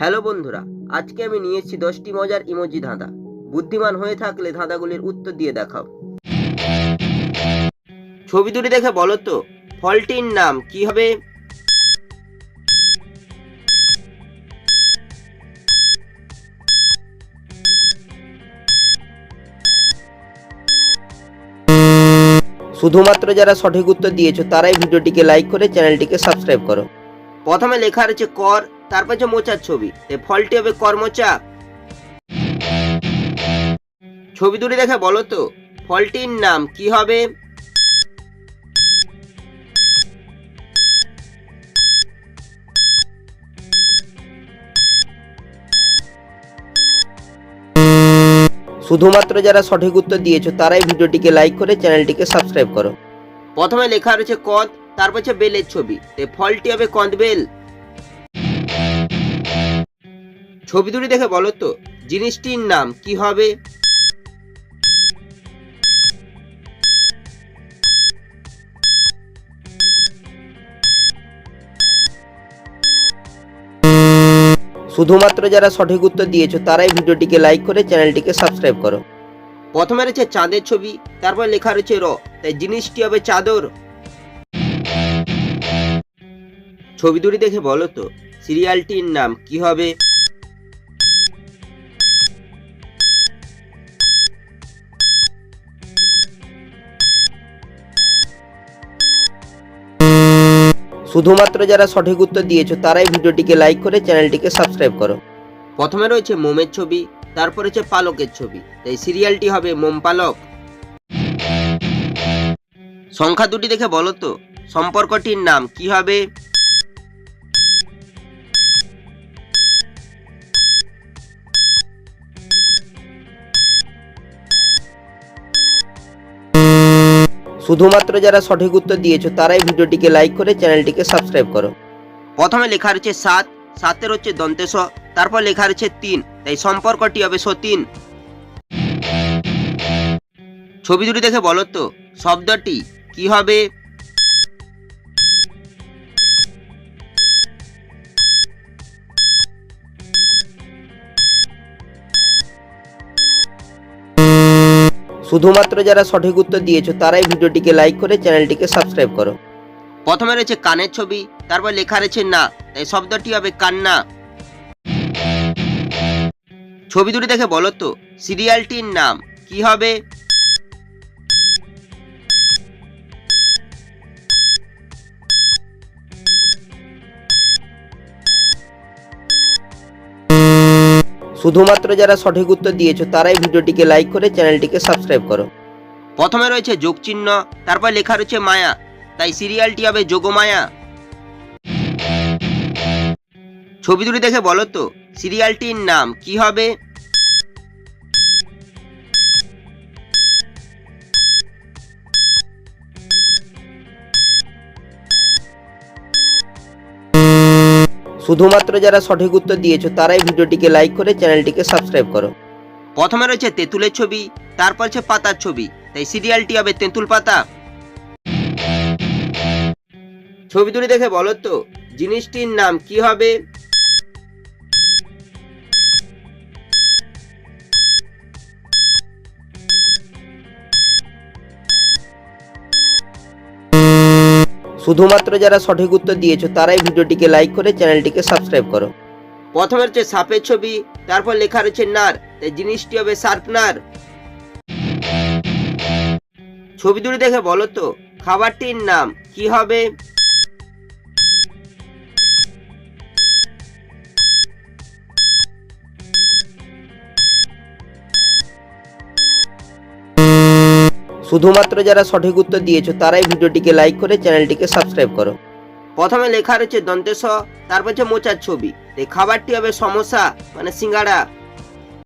Hello বন্ধুরা, আজকে আমি নিয়ে এসেছি 10টি মজার ইমোজি ধাঁধা। বুদ্ধিমান হয়ে থাকলে ধাঁধাগুলির উত্তর দিয়ে দেখাও। ছবি দুটি দেখে বলো তো ফলটির নাম কি হবে? শুধুমাত্র যারা সঠিক উত্তর দিয়েছো তারাই ভিডিওটিকে লাইক করে চ্যানেলটিকে সাবস্ক্রাইব করো। প্রথমে লেখা রয়েছে কর, তারপর যে মোচার ছবি, তাই ফলটি হবে করমোচা। ছবি দুটি দেখে বলো তো ফলটির নাম কি হবে? শুধুমাত্র যারা সঠিক উত্তর দিয়েছো তারাই ভিডিওটিকে লাইক করে চ্যানেলটিকে সাবস্ক্রাইব করো। প্রথমে লেখা রয়েছে কদ, তারপর হচ্ছে বেলের ছবি, তাই ফলটি হবে কদবেল। ছবি দুটি দেখে বলো তো জিনিসটির নাম কি হবে? শুধুমাত্র যারা সঠিক উত্তর দিয়েছো তারাই ভিডিওটিকে লাইক করে চ্যানেলটিকে সাবস্ক্রাইব করো। প্রথমে রয়েছে চাঁদের ছবি, তারপর লেখা রয়েছে র, তাই জিনিসটি হবে চাদর। ছবি দুটি দেখে বলো তো সিরিয়ালটির নাম কি হবে? শুধুমাত্র যারা সঠিক উত্তর দিয়েছো তারাই ভিডিওটিকে লাইক করে চ্যানেলটিকে সাবস্ক্রাইব করো। প্রথমে রয়েছে মোমের ছবি, তারপর রয়েছে পালকের ছবি, তাই সিরিয়ালটি হবে মোম পালক। সংখ্যা দুটি দেখে বলো তো সম্পর্কটির নাম কি হবে? শুধুমাত্র যারা সঠিক উত্তর দিয়েছো তারাই ভিডিওটিকে লাইক করে চ্যানেলটিকে সাবস্ক্রাইব করো। প্রথমে লেখা রয়েছে 7, 7-এর হচ্ছে দন্তে স, তারপর লেখা রয়েছে 3, তাই সম্পর্কটি হবে সতীন। ছবি দুটি দেখে বলো তো শব্দটি কি হবে? শুধুমাত্র যারা সঠিক উত্তর দিয়েছো তারাই ভিডিওটিকে লাইক করে চ্যানেলটিকে সাবস্ক্রাইব করো। প্রথমে রয়েছে কানের ছবি, তারপর লেখা রয়েছে না, তাই শব্দটি হবে কান্না। ছবি দুটি দেখে বলো তো সিরিয়ালটির নাম কি হবে? শুধুমাত্র যারা সঠিক উত্তর দিয়েছো তারাই ভিডিওটিকে লাইক করে চ্যানেলটিকে সাবস্ক্রাইব করো। প্রথমে রয়েছে যোগ চিহ্ন, তারপর লেখা রয়েছে মায়া, তাই সিরিয়ালটি হবে যোগমায়া। ছবি দুটি দেখে বলো তো সিরিয়ালটির নাম কি হবে? শুধুমাত্র যারা সঠিক উত্তর দিয়েছো তারাই ভিডিওটিকে লাইক করে চ্যানেলটিকে সাবস্ক্রাইব করো। প্রথমে রয়েছে তেঁতুলের ছবি, তারপর হচ্ছে পাতার ছবি, তাই সিরিয়ালটি হবে তেঁতুল পাতা। ছবি দুটি দেখে বলো তো জিনিসটির নাম কি হবে? শুধুমাত্র যারা সঠিক উত্তর দিয়েছো তারাই ভিডিওটিকে লাইক করে চ্যানেলটিকে সাবস্ক্রাইব করো। প্রথমে হচ্ছে সাপের ছবি, তারপর লেখা রয়েছে নার, তাই জিনিসটি হবে শার্পনার। ছবি দুটি দেখে বলো তো খাবারটির নাম কি হবে? শুধুমাত্র যারা সঠিক উত্তর দিয়েছো তারাই ভিডিওটিকে লাইক করে চ্যানেলটিকে সাবস্ক্রাইব করো। প্রথমে লেখা রয়েছে দন্তে স, তারপর হচ্ছে মোচার ছবি, এই খাবারটি হবে সমোসা মানে সিঙ্গাড়া।